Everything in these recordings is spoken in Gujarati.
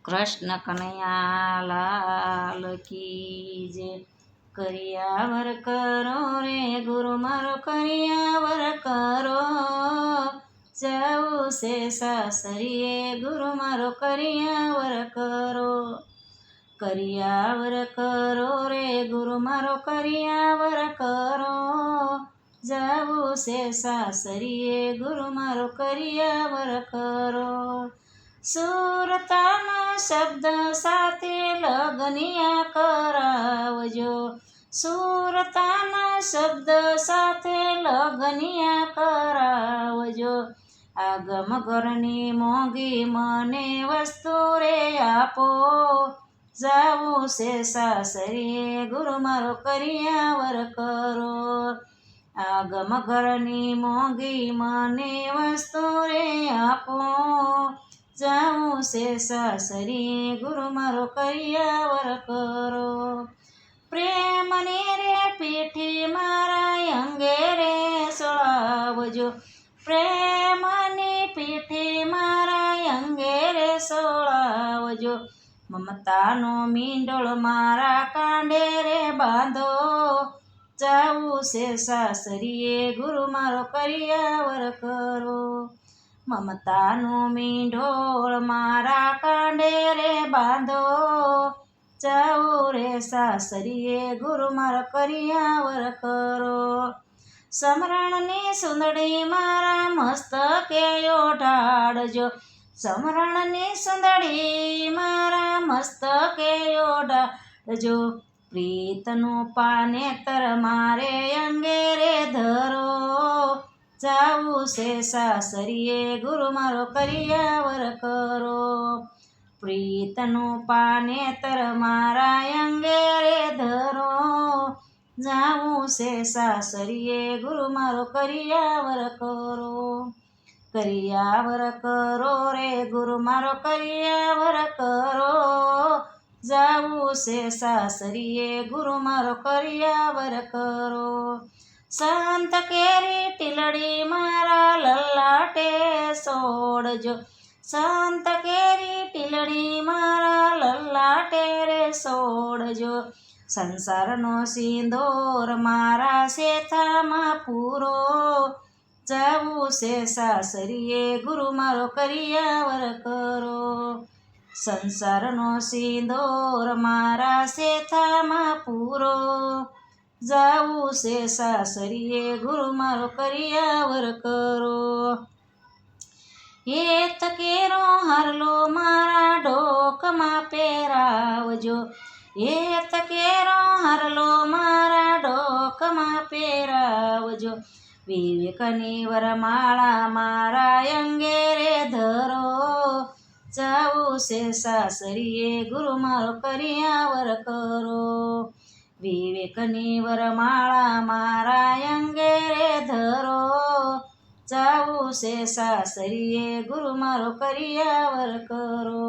કૃષ્ણ કનૈયા લાલ કી જય। કરિયાવર કરો રે ગુરુ મારો કરિયાવર કરો, જાવું છે સાસરીએ ગુરુ મારો કરિયાવર કરો। કરિયાવર કરો રે ગુરુ મારો કરિયાવર કરો, જાવું છે સાસરીએ ગુરુ મારો કરિયાવર કરો। સુરતાના શબ્દ સાથે લગનિયા કરાવજો, સુરતાના શબ્દ સાથે લગનિયા કરાવજો। આગમ ઘરની મોંઘી મને વસ્તુ રે આપો, જાવું છે સાસરીએ ગુરુ મારો કરિયાવર કરો। આગમ ઘરની મોંઘી મને વસ્તુ રે આપો, જાવું છે સાસરીએ ગુરુ મારો કરિયાવર કરો। પ્રેમની રે પીઠી મારા અંગે રે સોળાવજો, પ્રેમની પીઠી મારા અંગે રે સોળાવજો। મમતાનો મીંડળ મારા કાંડે રે બાંધો, જાવું છે સાસરીએ ગુરુ મારો કરિયાવર કરો। મમતાનો મીંડોળ મારા કાંડે રે બાંધો, જાવું રે સાસરીએ ગુરુ મારો કરિયાવર કરો। સમરણની સુંદડી મારા મસ્તકે ઓઢાડજો, સમરણની સુંદડી મારા મસ્તકે ઓઢાડજો। પ્રીતનું પાનેતર મારે અંગે રે ધરો, જાવું છે સાસરીએ ગુરુ મારો કરિયાવર કરો। પ્રીતનું પાનેતર મારા અંગે રે ધરો, જાવું છે સાસરીએ ગુરુ મારો કરિયાવર કરો। કરિયાવર કરો રે ગુરુ મારો કરિયાવર કરો, જાવું છે સાસરીએ ગુરુ મારો કરિયાવર કરો। સંત કેરી ટીલડી મારા લલાટે સોડજો, સંત કેરી ટીલડી મારા લલાટે રે સોડજો। સંસારનો સિંદોર મારા શેથામાં પૂરો, જાવું છે સાસરીએ ગુરુ મારો કરિયાવર કરો। સંસારનો સિંદોર મારા શેથામાં પૂરો, જાવું છે સાસરીએ ગુરુ મારો કરિયાવર કરો। હેત કેરો હારલો મારા ડોકમાં પહેરાવજો, હેત કેરો હારલો મારા ડોકમાં પહેરાવજો। વિવેકની વરમાળા મારા અંગે રે ધરો, જાવું છે સાસરીએ ગુરુ મારો કરિયાવર કરો। વિવેકની વરમાળા મારા અંગે રે ધરો, જાવું છે સાસરીએ ગુરુ મારો કરિયાવર કરો।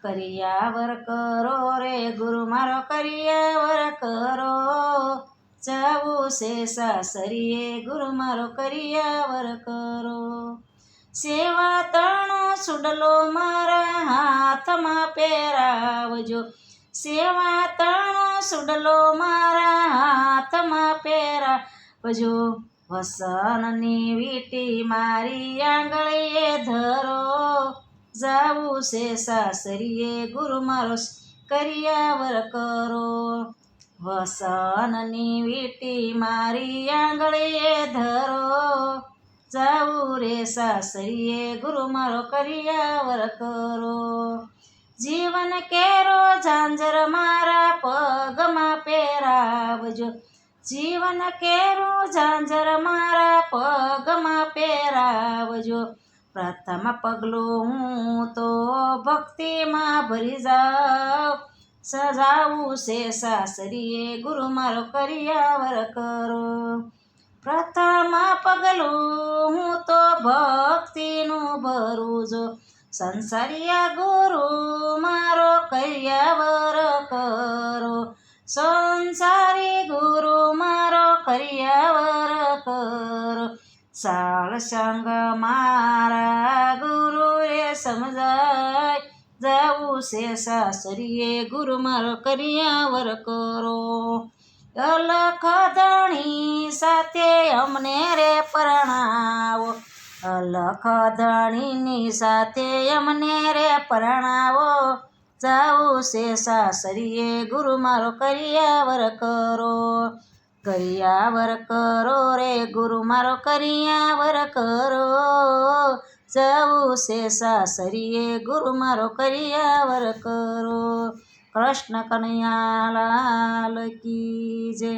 કરિયાવર કરો રે ગુરુ મારો કરિયાવર કરો, જાવું છે સાસરીએ ગુરુ મારો કરિયાવર કરો। સેવા તણો સુડલો મારા હાથમાં પહેરાવજો, સેવા તણો સુડલો મારા હાથમાં પહેરાવજો। વસનની વીટી મારી આંગળીએ ધરો, જાવું છે સાસરીએ ગુરુ મારો કરિયાવર કરો। વસનની વીટી મારી આંગળીએ ધરો, જાવું રે સાસરીએ ગુરુ મારો કરિયાવર કરો। જીવન કેરો ઝાંઝર મારા પગમાં પહેરાવજો, જીવન કેરો ઝાંઝર મારા પગમાં પહેરાવજો। પ્રથમ પગલું હું તો ભક્તિમાં ભરી જાઉં, સજાવું છે સાસરીએ ગુરુ મારો કરિયાવર કરો। પ્રથમ પગલું હું તો ભક્તિનું ભરું જો, સંસારિયા ગુરુ મારો કરિયાવર કરો। સંસારી ગુરુ મારો કરિયાવર કરો। સાળ સંગ મારા ગુરુ રે સમજાય, જાવું છે સાસરીએ ગુરુ મારો કરિયાવર કરો. અલખ ધણી સાથે અમને રે પરણાવો, અલખ ધણીની સાથે અમને રે પરણાવો, જાવું છે સાસરીએ ગુરુ મારો કરિયાવર કરો. કરિયાવર કરો રે ગુરુ મારો કરિયાવર કરો, જાવું છે સાસરીએ ગુરુ મારો કરિયાવર કરો. કૃષ્ણ કનૈયા લાલ કી જય.